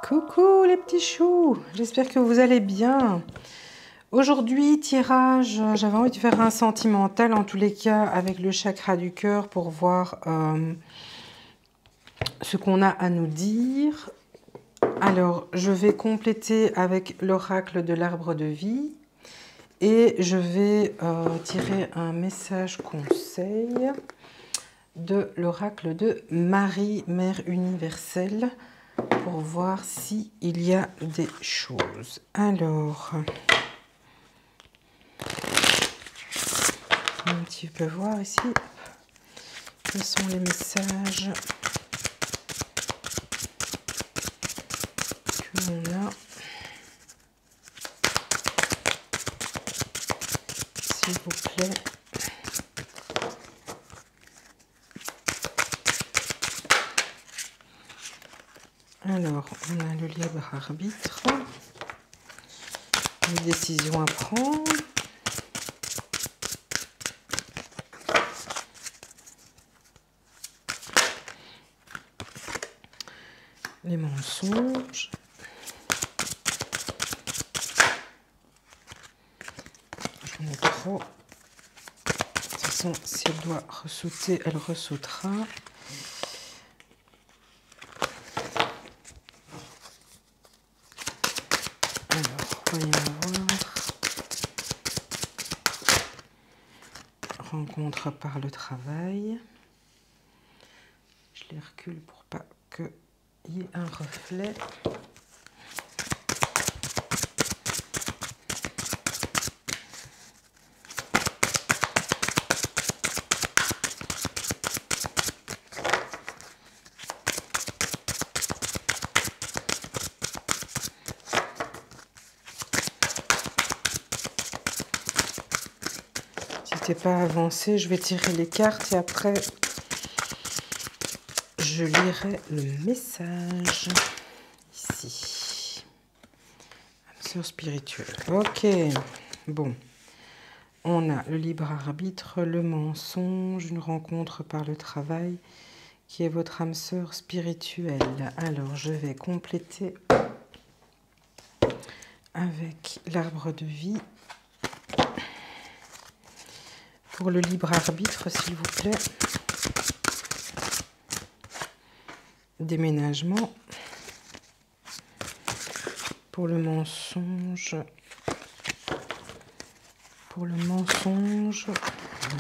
Coucou les petits choux, j'espère que vous allez bien. Aujourd'hui, tirage, j'avais envie de faire un sentimental en tous les cas avec le chakra du cœur pour voir ce qu'on a à nous dire. Alors, je vais compléter avec l'oracle de l'arbre de vie et je vais tirer un message conseil de l'oracle de Marie, Mère universelle, pour voir s'il y a des choses. Alors, un petit peu voir ici, quels sont les messages que l'on a. S'il vous plaît. Alors, on a le libre arbitre, les décisions à prendre, les mensonges, j'en ai trop. De toute façon, si elle doit ressauter, elle ressautera. Voyons voir. Rencontre par le travail. Je les recule pour pas qu'il y ait un reflet. Pas avancé, je vais tirer les cartes et après je lirai le message ici. Âme sœur spirituelle. Ok, bon, on a le libre arbitre, le mensonge, une rencontre par le travail qui est votre âme sœur spirituelle. Alors je vais compléter avec l'arbre de vie. Pour le libre arbitre, s'il vous plaît. Déménagement. Pour le mensonge. Pour le mensonge.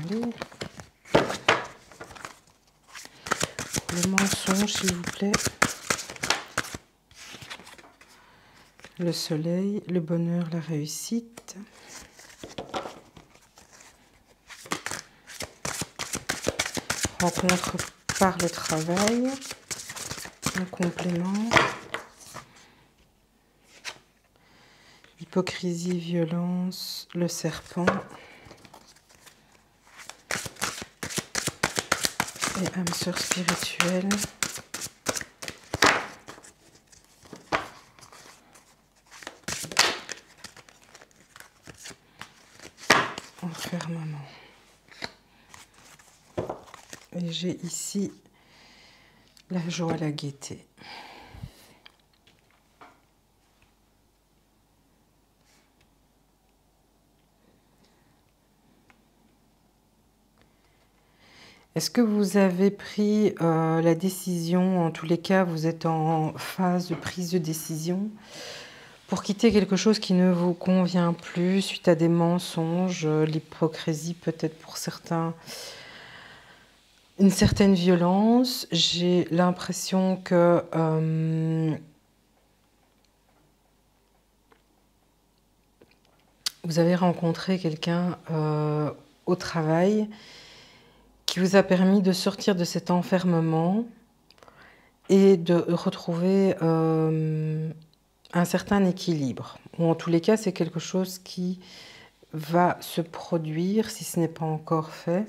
Allez. Pour le mensonge, s'il vous plaît. Le soleil, le bonheur, la réussite. Rencontre par le travail, un complément, hypocrisie, violence, le serpent et âme sœur spirituelle. Enfermement. Et j'ai ici la joie, la gaieté. Est-ce que vous avez pris la décision, en tous les cas, vous êtes en phase de prise de décision pour quitter quelque chose qui ne vous convient plus suite à des mensonges, l'hypocrisie peut-être pour certains, une certaine violence? J'ai l'impression que vous avez rencontré quelqu'un au travail qui vous a permis de sortir de cet enfermement et de retrouver un certain équilibre. Ou en tous les cas, c'est quelque chose qui va se produire si ce n'est pas encore fait.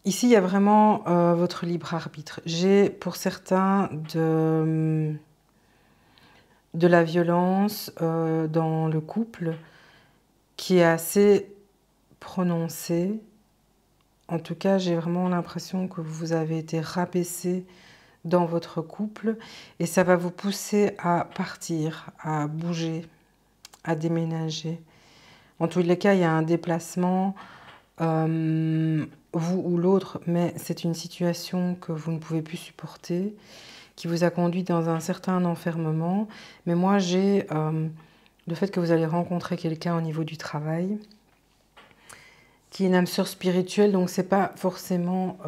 Ici, il y a vraiment votre libre arbitre. J'ai pour certains de la violence dans le couple qui est assez prononcée. En tout cas, j'ai vraiment l'impression que vous avez été rabaissé dans votre couple et ça va vous pousser à partir, à bouger, à déménager. En tous les cas, il y a un déplacement, vous ou l'autre, mais c'est une situation que vous ne pouvez plus supporter, qui vous a conduit dans un certain enfermement. Mais moi, j'ai le fait que vous allez rencontrer quelqu'un au niveau du travail, qui est une âme sœur spirituelle, donc c'est pas forcément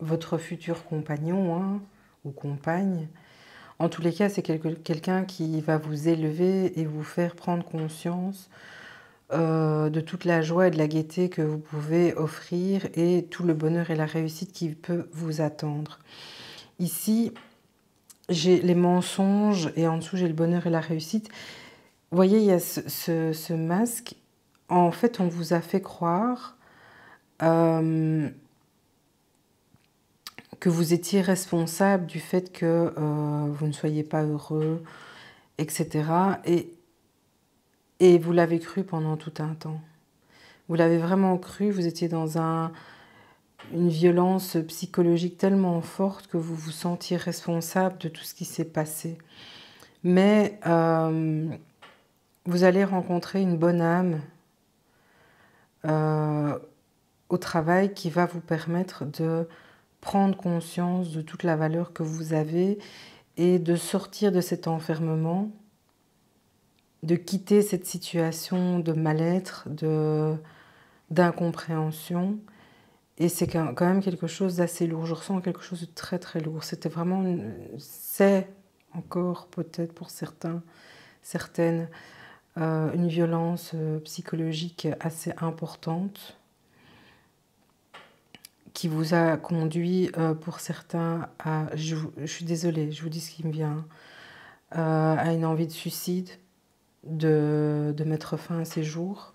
votre futur compagnon hein, ou compagne. En tous les cas, c'est quelqu'un qui va vous élever et vous faire prendre conscience de toute la joie et de la gaieté que vous pouvez offrir et tout le bonheur et la réussite qui peut vous attendre. Ici, j'ai les mensonges et en dessous, j'ai le bonheur et la réussite. Vous voyez, il y a ce masque. En fait, on vous a fait croire que vous étiez responsable du fait que vous ne soyez pas heureux, etc. Et vous l'avez cru pendant tout un temps. Vous l'avez vraiment cru, vous étiez dans une violence psychologique tellement forte que vous vous sentiez responsable de tout ce qui s'est passé. Mais vous allez rencontrer une bonne âme au travail qui va vous permettre de prendre conscience de toute la valeur que vous avez et de sortir de cet enfermement, de quitter cette situation de mal-être, d'incompréhension. Et c'est quand même quelque chose d'assez lourd. Je ressens quelque chose de très très lourd. C'était vraiment, c'est encore peut-être pour certains, certaines, une violence psychologique assez importante qui vous a conduit pour certains à, je suis désolée, je vous dis ce qui me vient, à une envie de suicide, de mettre fin à ces jours.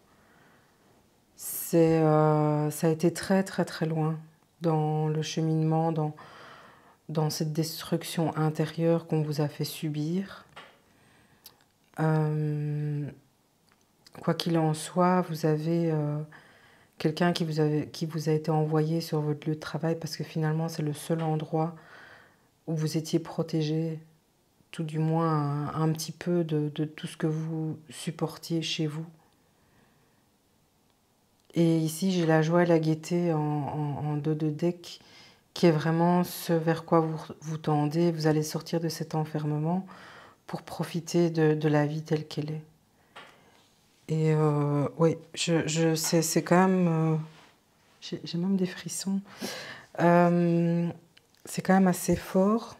Ça a été très très très loin dans le cheminement, dans cette destruction intérieure qu'on vous a fait subir. Quoi qu'il en soit, vous avez quelqu'un qui vous a été envoyé sur votre lieu de travail parce que finalement c'est le seul endroit où vous étiez protégé, tout du moins un petit peu de tout ce que vous supportiez chez vous. Et ici, j'ai la joie et la gaieté en dos de deck, qui est vraiment ce vers quoi vous tendez. Vous allez sortir de cet enfermement pour profiter de la vie telle qu'elle est. Et oui, c'est quand même... j'ai même des frissons. C'est quand même assez fort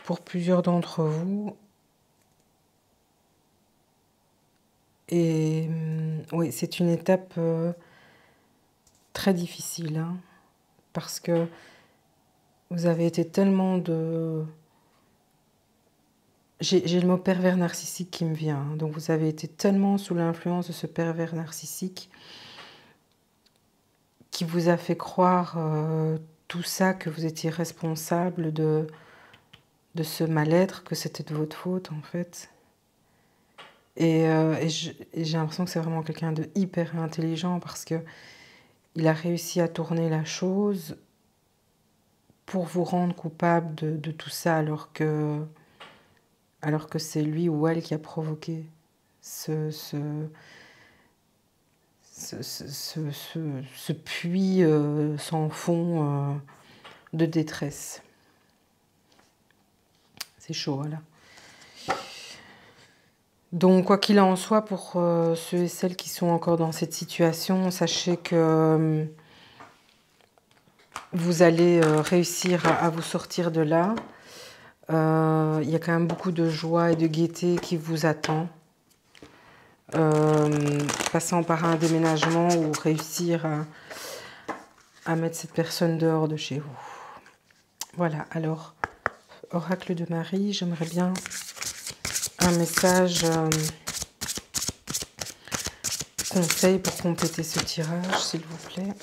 pour plusieurs d'entre vous. Et oui, c'est une étape très difficile, hein, parce que vous avez été tellement de... J'ai le mot pervers narcissique qui me vient. Hein, donc vous avez été tellement sous l'influence de ce pervers narcissique qui vous a fait croire tout ça, que vous étiez responsable de ce mal-être, que c'était de votre faute en fait. Et j'ai l'impression que c'est vraiment quelqu'un de hyper intelligent parce que il a réussi à tourner la chose pour vous rendre coupable de tout ça alors que c'est lui ou elle qui a provoqué ce puits sans fond de détresse. C'est chaud, voilà. Donc, quoi qu'il en soit, pour ceux et celles qui sont encore dans cette situation, sachez que vous allez réussir à vous sortir de là. Il y a quand même beaucoup de joie et de gaieté qui vous attend. Passant par un déménagement ou réussir à mettre cette personne dehors de chez vous. Voilà, alors, oracle de Marie, j'aimerais bien un message conseil pour compléter ce tirage, s'il vous plaît.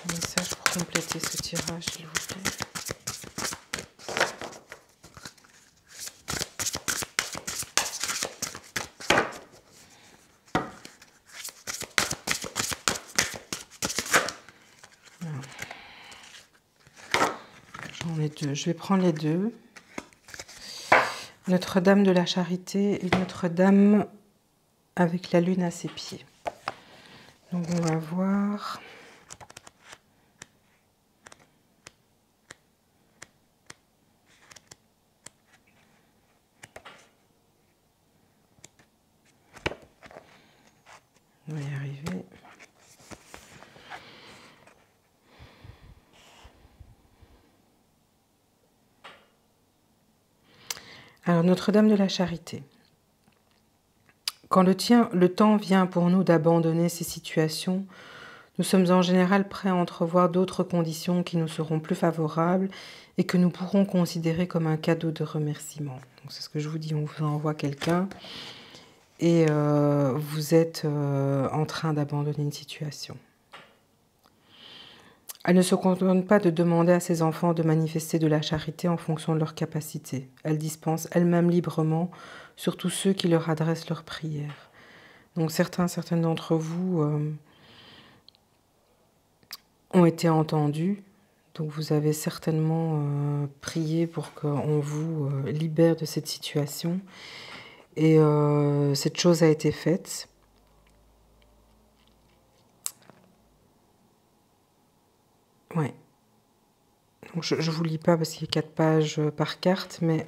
Un message pour compléter ce tirage, s'il vous plaît. J'en ai deux. Je vais prendre les deux. Notre-Dame de la Charité et Notre-Dame avec la lune à ses pieds. Donc on va voir. On va y arriver. Alors, Notre-Dame de la Charité. Quand le temps vient pour nous d'abandonner ces situations, nous sommes en général prêts à entrevoir d'autres conditions qui nous seront plus favorables et que nous pourrons considérer comme un cadeau de remerciement. C'est ce que je vous dis, on vous envoie quelqu'un et vous êtes en train d'abandonner une situation. Elle ne se contente pas de demander à ses enfants de manifester de la charité en fonction de leurs capacités. Elle dispense elle-même librement, surtout ceux qui leur adressent leurs prières. Donc certaines d'entre vous ont été entendus. Donc vous avez certainement prié pour qu'on vous libère de cette situation. Et cette chose a été faite. Ouais. Donc je ne vous lis pas parce qu'il y a 4 pages par carte, mais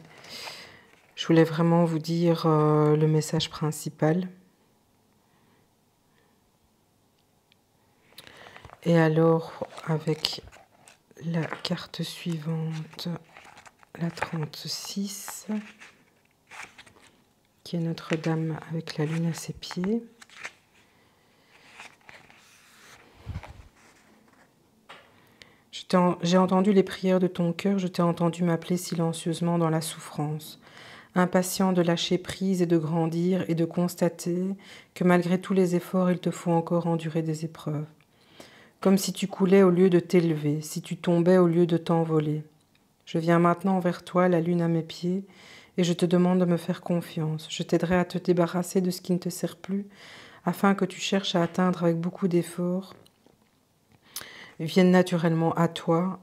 je voulais vraiment vous dire le message principal. Et alors, avec la carte suivante, la 36, qui est Notre-Dame avec la lune à ses pieds. J'ai entendu les prières de ton cœur, je t'ai entendu m'appeler silencieusement dans la souffrance, impatient de lâcher prise et de grandir et de constater que malgré tous les efforts, il te faut encore endurer des épreuves. Comme si tu coulais au lieu de t'élever, si tu tombais au lieu de t'envoler. Je viens maintenant vers toi, la lune à mes pieds, et je te demande de me faire confiance. Je t'aiderai à te débarrasser de ce qui ne te sert plus, afin que tu cherches à atteindre avec beaucoup d'efforts vienne naturellement à toi,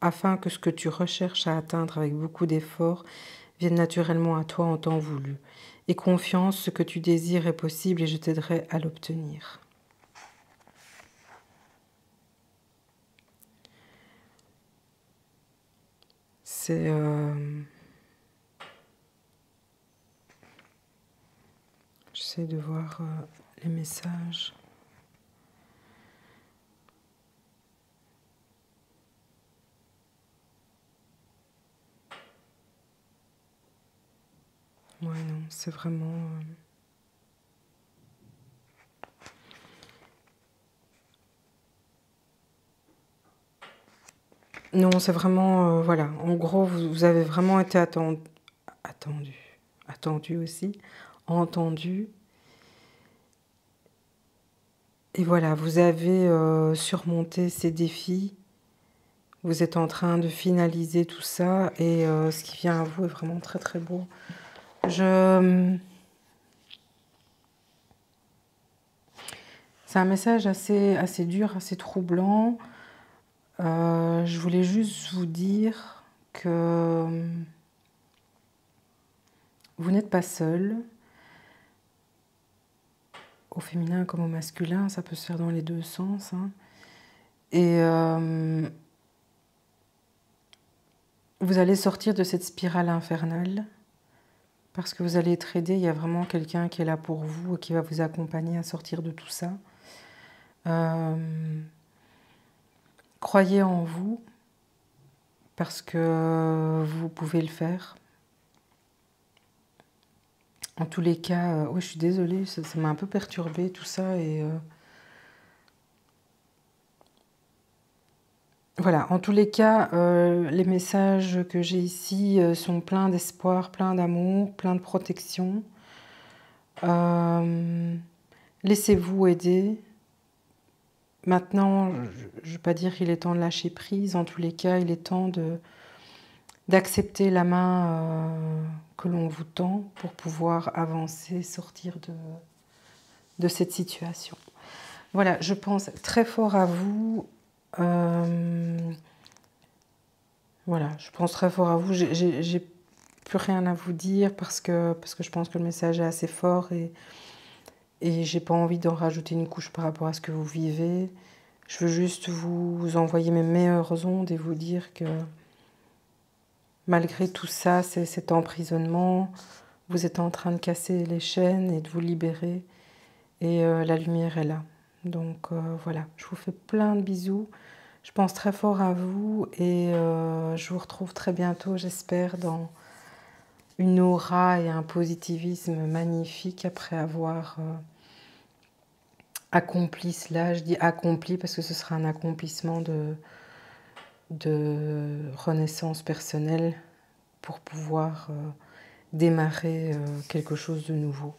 afin que ce que tu recherches à atteindre avec beaucoup d'efforts vienne naturellement à toi en temps voulu. Et confiance, ce que tu désires est possible et je t'aiderai à l'obtenir. C'est... J'essaie de voir les messages. Ouais, non, c'est vraiment... Non, c'est vraiment... voilà, en gros, vous avez vraiment été attendu aussi, entendu. Et voilà, vous avez surmonté ces défis. Vous êtes en train de finaliser tout ça et ce qui vient à vous est vraiment très très beau. C'est un message assez dur, assez troublant. Je voulais juste vous dire que vous n'êtes pas seul. Au féminin comme au masculin, ça peut se faire dans les deux sens. Hein. Et vous allez sortir de cette spirale infernale parce que vous allez être aidé. Il y a vraiment quelqu'un qui est là pour vous et qui va vous accompagner à sortir de tout ça. Croyez en vous parce que vous pouvez le faire. En tous les cas, oui, je suis désolée, ça m'a un peu perturbée tout ça et voilà. En tous les cas, les messages que j'ai ici sont pleins d'espoir, pleins d'amour, pleins de protection. Laissez-vous aider. Maintenant, je ne veux pas dire qu'il est temps de lâcher prise. En tous les cas, il est temps d'accepter la main que l'on vous tend pour pouvoir avancer, sortir de cette situation. Voilà, je pense très fort à vous. Voilà, je pense très fort à vous. J'ai plus rien à vous dire parce que je pense que le message est assez fort et j'ai pas envie d'en rajouter une couche par rapport à ce que vous vivez. Je veux juste vous envoyer mes meilleures ondes et vous dire que malgré tout ça, cet emprisonnement, vous êtes en train de casser les chaînes et de vous libérer et la lumière est là. Donc voilà, je vous fais plein de bisous. Je pense très fort à vous et je vous retrouve très bientôt, j'espère, dans une aura et un positivisme magnifique après avoir accompli cela. Je dis accompli parce que ce sera un accomplissement de renaissance personnelle pour pouvoir démarrer quelque chose de nouveau.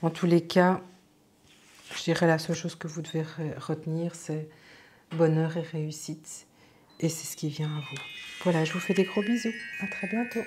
En tous les cas, je dirais la seule chose que vous devez retenir, c'est bonheur et réussite. Et c'est ce qui vient à vous. Voilà, je vous fais des gros bisous. À très bientôt.